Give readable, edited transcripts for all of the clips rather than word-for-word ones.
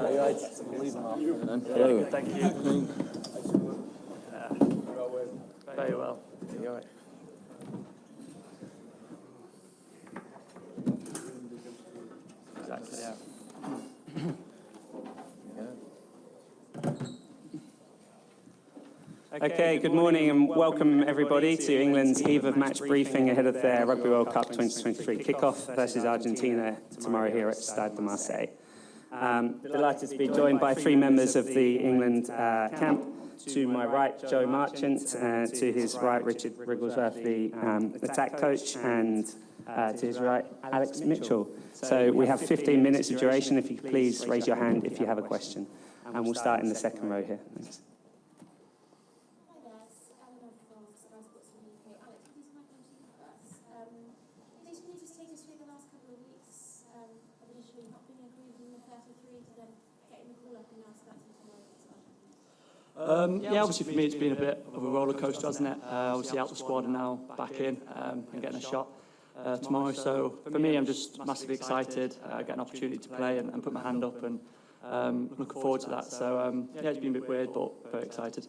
Hello. Thank you. Very well. You're right. Exactly, yeah. Okay, good morning and welcome everybody to England's eve of match briefing ahead of their Rugby World Cup 2023 kickoff versus Argentina tomorrow here at Stade de Marseille. Delighted to be joined by three members of the England camp. To my right, Joe Marchant, to his right, Richard Wigglesworth, the attack coach, and to his right, Alex Mitchell. So we have 15 minutes of duration. If you could please raise your hand if you have a question. And we'll start in the second row here. Thanks. Yeah, obviously for me it's been a bit of a roller coaster, hasn't it? Obviously out the squad and now back in and getting a shot tomorrow. So for me, I'm just massively excited. Get an opportunity to play and put my hand up, and looking forward to that. So yeah, it's been a bit weird, but very excited.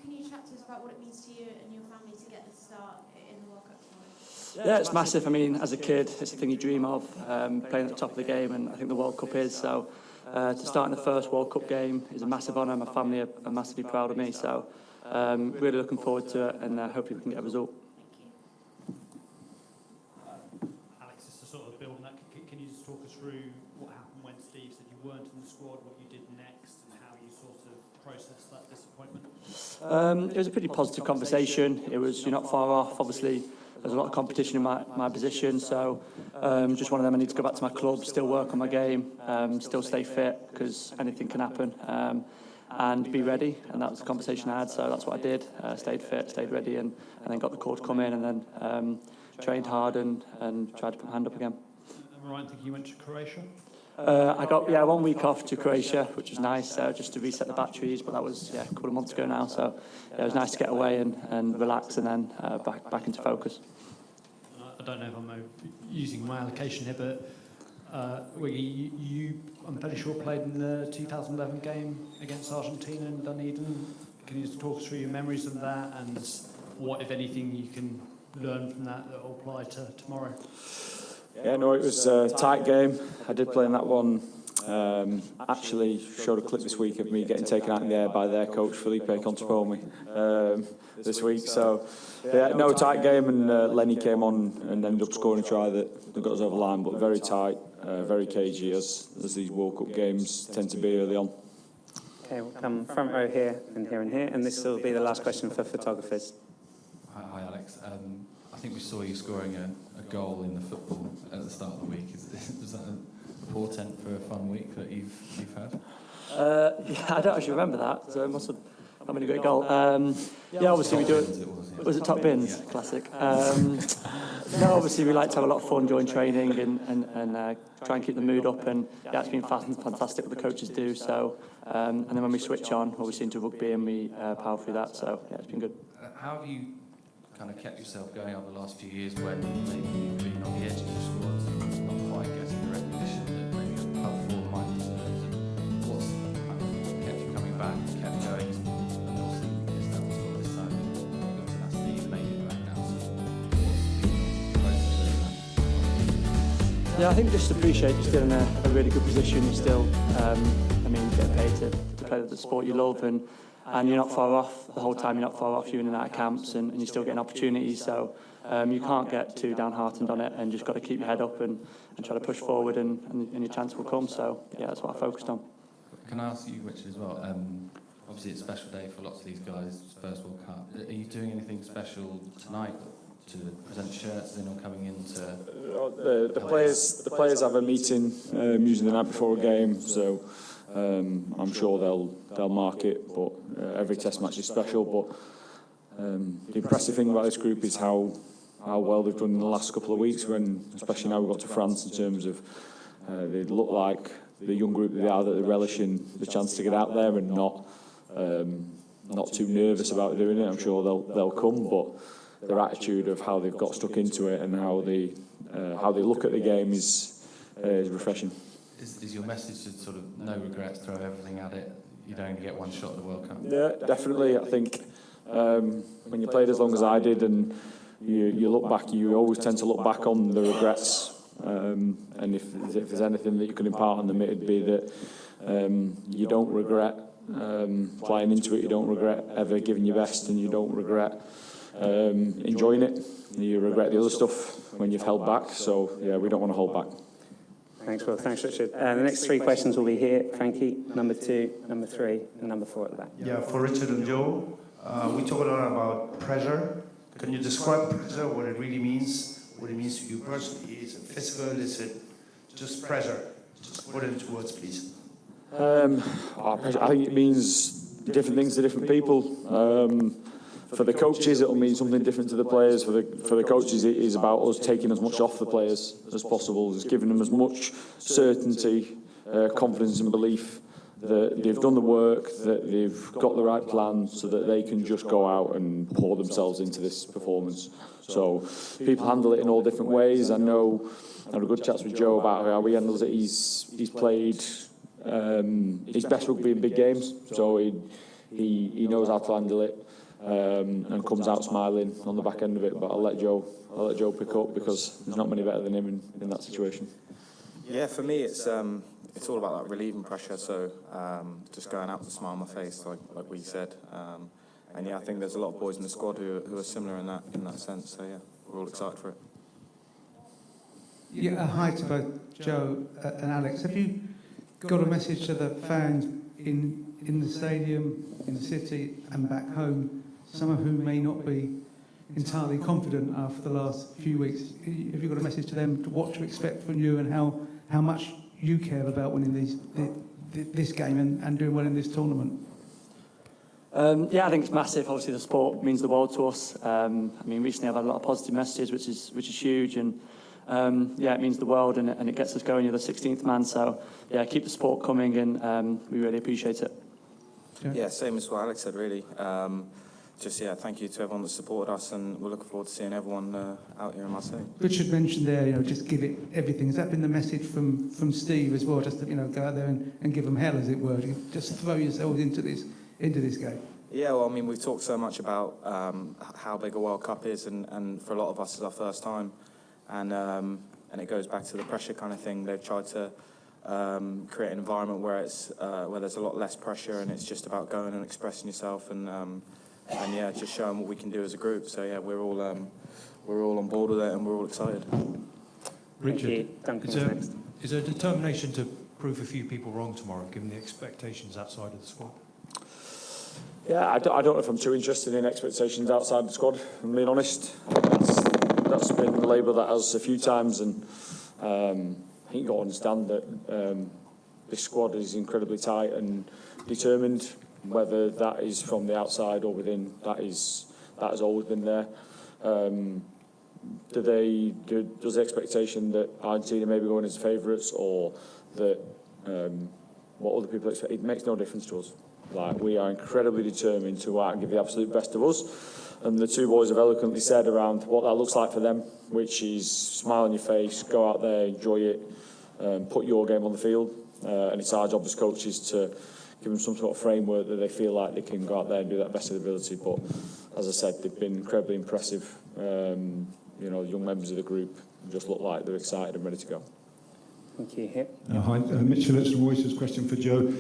Can you chat to us about what it means to you and your family to get the start in the World Cup tomorrow? Yeah, it's massive. I mean, as a kid, it's the thing you dream of, playing at the top of the game, and I think the World Cup is. So to start in the first World Cup game is a massive honour. My family are massively proud of me. So really looking forward to it, and hopefully we can get a result. Alex, just to sort of build on that, can you just talk us through what happened when Steve said you weren't in the squad, what you did next, and how you sort of processed that disappointment? It was a pretty positive conversation. It was, you're not far off. Obviously, there's a lot of competition in my position, so just one of them. I need to go back to my club, still work on my game, still stay fit, because anything can happen, and be ready. And that was the conversation I had, so that's what I did. Stayed fit, stayed ready, and then got the call to come in, and then trained hard and tried to put my hand up again. Am I right in thinking you went to Croatia? I got 1 week off to Croatia, which was nice, just to reset the batteries. But that was a couple of months ago now, so it was nice to get away and relax, and then back into focus. I don't know if I'm using my allocation here, but Wiggy, you I'm fairly sure played in the 2011 game against Argentina in Dunedin. Can you just talk us through your memories of that and what, if anything, you can learn from that will apply to tomorrow? Yeah, no, it was a tight game. I did play in that one. Actually showed a clip this week of me getting taken out in the air by their coach, Felipe Contepomi, this week. So, yeah, no, tight game, and Lenny came on and ended up scoring a try that got us over the line, but very tight, very cagey, as these World Cup games tend to be early on. Okay, we'll come front row here, and this will be the last question for photographers. Hi, Alex. I think we saw you scoring a goal in the football at the start of the week. Was that a portent for a fun week that you've had? Yeah, I don't actually remember that, so it must have not been a great goal. Yeah, obviously we do it. Was it top bins? Yeah. Classic. No, obviously we like to have a lot of fun during training and try and keep the mood up, and yeah, it's been fantastic what the coaches do. So and then when we switch on, obviously into rugby, and we power through that. So yeah, it's been good. How have you kind of kept yourself going over the last few years when maybe you've been on the edge of the squad, not quite getting the recognition that maybe a club forward might deserve? And what's kept you coming back, kept going? And obviously, it's that was all this time. You got to that Steve made it back now. So what's the process of that? Yeah, I think just appreciate you're still in a really good position. You're still, I mean, getting paid to play the sport you love, and you're not far off the whole time. You're not far off. You're in and out of camps, and you're still getting opportunities. So you can't get too downhearted on it, and just got to keep your head up and try to push forward, and your chance will come. So yeah, that's what I focused on. Can I ask you, Richard, as well? Obviously, it's a special day for lots of these guys. First World Cup. Are you doing anything special tonight to present shirts? Anyone coming in to? The players have a meeting usually the night before a game, so. I'm sure they'll mark it, but every test match is special. But the impressive thing about this group is how well they've done in the last couple of weeks, when especially now we've got to France, in terms of they look like the young group that they are, that they're relishing the chance to get out there and not too nervous about doing it. I'm sure they'll come, but their attitude of how they've got stuck into it and how they look at the game is refreshing. Is your message to sort of no regrets, throw everything at it? You don't only get one shot at the World Cup. Yeah, definitely. I think when you played as long as I did, and you look back, you always tend to look back on the regrets. And if there's anything that you can impart on them, it'd be that you don't regret flying into it. You don't regret ever giving your best, and you don't regret enjoying it. You regret the other stuff when you've held back. So yeah, we don't want to hold back. Thanks, Will. Thanks, Richard. The next three questions will be here. Frankie, number 2, number 3, and number 4 at the back. Yeah, for Richard and Joe, we talk a lot about pressure. Can you describe pressure, what it really means, what it means to you personally? Is it physical? Is it just pressure? Just put it into words, please. I think it means different things to different people. For the coaches, it'll mean something different to the players. For the coaches, it is about us taking as much off the players as possible, just giving them as much certainty, confidence and belief that they've done the work, that they've got the right plan, so that they can just go out and pour themselves into this performance. So people handle it in all different ways. I know I had a good chat with Joe about how he handles it. He's played his best rugby in big games, so he knows how to handle it. And comes out smiling on the back end of it. But I'll let Joe pick up, because there's not many better than him in that situation. Yeah, for me it's all about that relieving pressure. So just going out with a smile on my face, like we said. And yeah, I think there's a lot of boys in the squad who are similar in that sense. So yeah, we're all excited for it. Yeah, hi to both Joe and Alex. Have you got a message to the fans in the stadium, in the city, and back home? Some of whom may not be entirely confident after the last few weeks. Have you got a message to them, to what to expect from you, and how much you care about winning this game and doing well in this tournament? Yeah, I think it's massive. Obviously, the sport means the world to us. I mean, recently I've had a lot of positive messages, which is huge, and yeah, it means the world, and it gets us going. You're the 16th man, so yeah, keep the sport coming, and we really appreciate it. Yeah, same as what Alex said, really. Thank you to everyone that supported us, and we're looking forward to seeing everyone out here in Marseille. Richard mentioned there, just give it everything. Has that been the message from Steve as well? Just to, go out there and give them hell, as it were. Just throw yourselves into this game. Yeah, well, I mean, we've talked so much about how big a World Cup is, and for a lot of us, it's our first time, and it goes back to the pressure kind of thing. They've tried to create an environment where there's a lot less pressure, and it's just about going and expressing yourself, and yeah, just showing what we can do as a group. So yeah, we're all on board with it, and we're all excited. Richard, is there determination to prove a few people wrong tomorrow, given the expectations outside of the squad? Yeah, I don't know if I'm too interested in expectations outside the squad, if I'm being honest. That's been labelled at us a few times, and I think you've got to understand that this squad is incredibly tight and determined. Whether that is from the outside or within, that has always been there. Does the expectation that Argentina may be going as favourites, or that what other people expect? It makes no difference to us. Like, we are incredibly determined to go out and give the absolute best of us. And the two boys have eloquently said around what that looks like for them, which is smile on your face, go out there, enjoy it, put your game on the field. And it's our job as coaches to give them some sort of framework that they feel like they can go out there and do that best of their ability. But as I said, they've been incredibly impressive. Young members of the group just look like they're excited and ready to go. Thank you. Here. Hi, Mitch Phillips from Reuters. Question for Joe.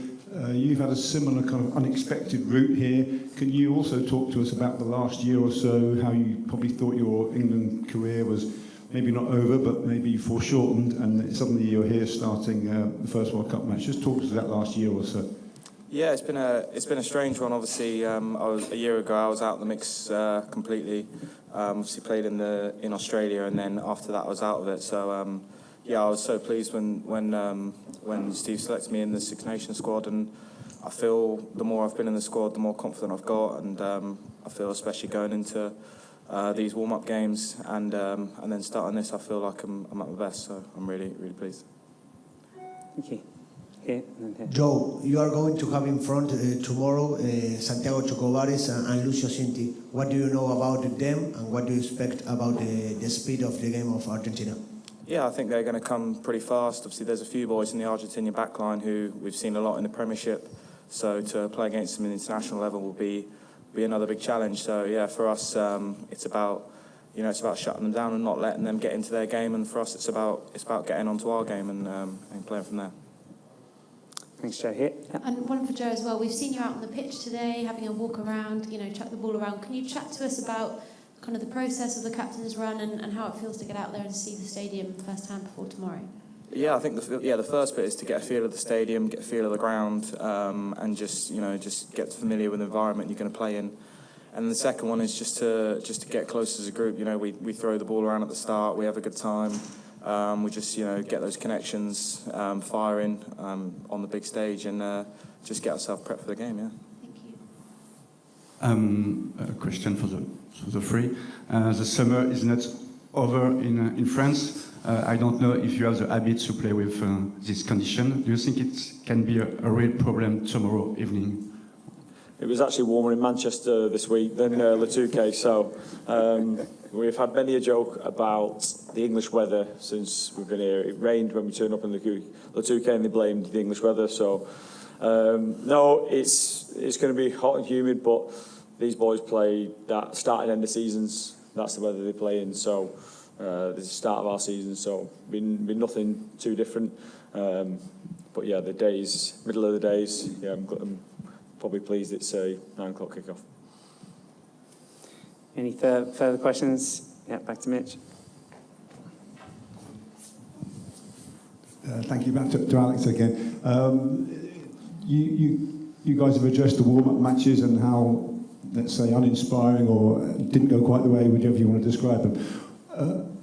You've had a similar kind of unexpected route here. Can you also talk to us about the last year or so, how you probably thought your England career was maybe not over, but maybe foreshortened, and suddenly you're here starting the first World Cup match? Just talk to us that last year or so. Yeah, it's been a strange one. Obviously, a year ago I was out of the mix completely. Obviously played in Australia, and then after that I was out of it. So yeah, I was so pleased when Steve selected me in the Six Nations squad, and I feel the more I've been in the squad, the more confident I've got, and I feel, especially going into these warm-up games and then starting this, I feel like I'm at my best. So I'm really, really pleased. Thank you. Here. Joe, you are going to have in front tomorrow Santiago Chocobares and Lucio Cinti. What do you know about them, and what do you expect about the speed of the game of Argentina? Yeah, I think they're going to come pretty fast. Obviously, there's a few boys in the Argentinian backline who we've seen a lot in the Premiership. So to play against them at the international level will be another big challenge. So yeah, for us, it's about shutting them down and not letting them get into their game. And for us, it's about getting onto our game and playing from there. Thanks, Joe. Here. Yeah. And one for Joe as well. We've seen you out on the pitch today, having a walk around, chuck the ball around. Can you chat to us about kind of the process of the captain's run and how it feels to get out there and see the stadium firsthand before tomorrow? Yeah, I think the first bit is to get a feel of the stadium, get a feel of the ground, and just get familiar with the environment you're going to play in. And the second one is just to get close as a group. We throw the ball around at the start, we have a good time. We just get those connections firing on the big stage and just get ourselves prepped for the game. Yeah. Thank you. A question for the three. The summer is not over in France. I don't know if you have the habit to play with this condition. Do you think it can be a real problem tomorrow evening? It was actually warmer in Manchester this week than Le Touquet, so we've had many a joke about the English weather since we've been here. It rained when we turned up in Le Touquet and they blamed the English weather, so no, it's going to be hot and humid, but these boys play that start and end of seasons. That's the weather they play in, so this is the start of our season, so been nothing too different. But yeah, the days, middle of the days, yeah, I'm probably pleased it's a 9 o'clock kickoff. Any further questions? Yeah, back to Mitch. Thank you. Back to Alex again. You guys have addressed the warm-up matches and how, let's say, uninspiring or didn't go quite the way, whichever you want to describe them.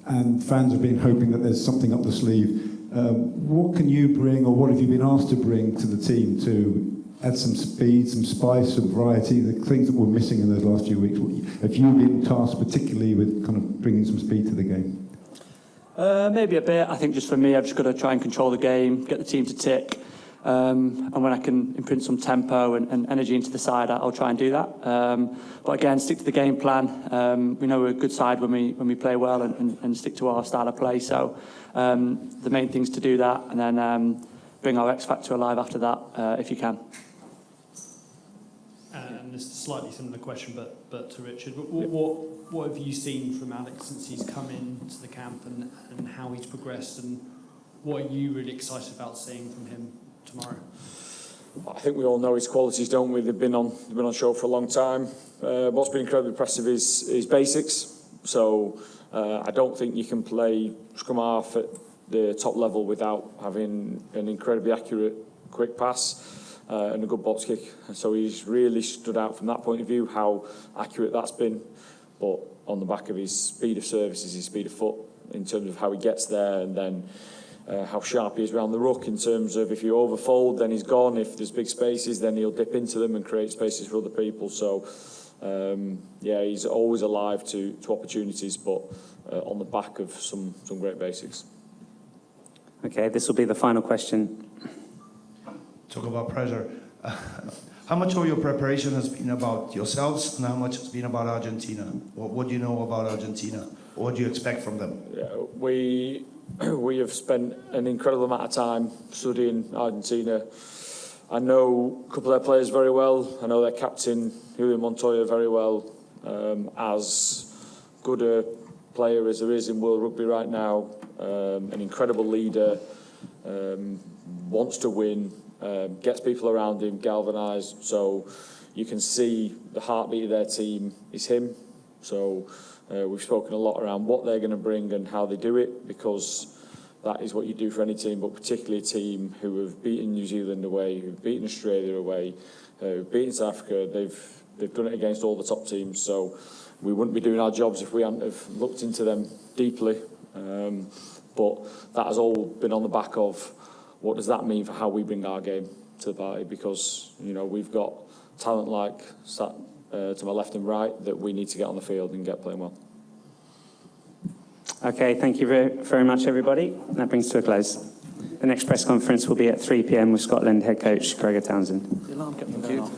And fans have been hoping that there's something up the sleeve. What can you bring, or what have you been asked to bring to the team to add some speed, some spice, some variety, the things that were missing in those last few weeks? Have you been tasked particularly with kind of bringing some speed to the game? Maybe a bit. I think just for me, I've just got to try and control the game, get the team to tick. And when I can imprint some tempo and energy into the side, I'll try and do that. But again, stick to the game plan. We know we're a good side when we play well and stick to our style of play. So the main thing is to do that and then bring our X factor alive after that, if you can. And this is a slightly similar question, but to Richard. What have you seen from Alex since he's come into the camp and how he's progressed, and what are you really excited about seeing from him tomorrow? I think we all know his qualities, don't we? They've been on show for a long time. What's been incredibly impressive is basics. So I don't think you can play scrum half at the top level without having an incredibly accurate quick pass and a good box kick. So he's really stood out from that point of view, how accurate that's been. But on the back of his speed of services, his speed of foot, in terms of how he gets there, and then how sharp he is around the ruck in terms of if you overfold, then he's gone. If there's big spaces, then he'll dip into them and create spaces for other people. So, yeah, he's always alive to opportunities, but on the back of some great basics. Okay, this will be the final question. Talk about pressure. How much of your preparation has been about yourselves and how much has been about Argentina? What do you know about Argentina? What do you expect from them? Yeah, we have spent an incredible amount of time studying Argentina. I know a couple of their players very well. I know their captain, Julio Montoya, very well. As good a player as there is in world rugby right now, an incredible leader, wants to win, gets people around him galvanised. So you can see the heartbeat of their team is him. So we've spoken a lot around what they're going to bring and how they do it, because that is what you do for any team, but particularly a team who have beaten New Zealand away, who've beaten Australia away, who've beaten South Africa. They've done it against all the top teams. So we wouldn't be doing our jobs if we hadn't have looked into them deeply. But that has all been on the back of what does that mean for how we bring our game to the party, because we've got talent like sat to my left and right that we need to get on the field and get playing well. Okay, thank you very much, everybody. That brings to a close. The next press conference will be at 3 p.m. with Scotland head coach Gregor Townsend. The alarm kept going off.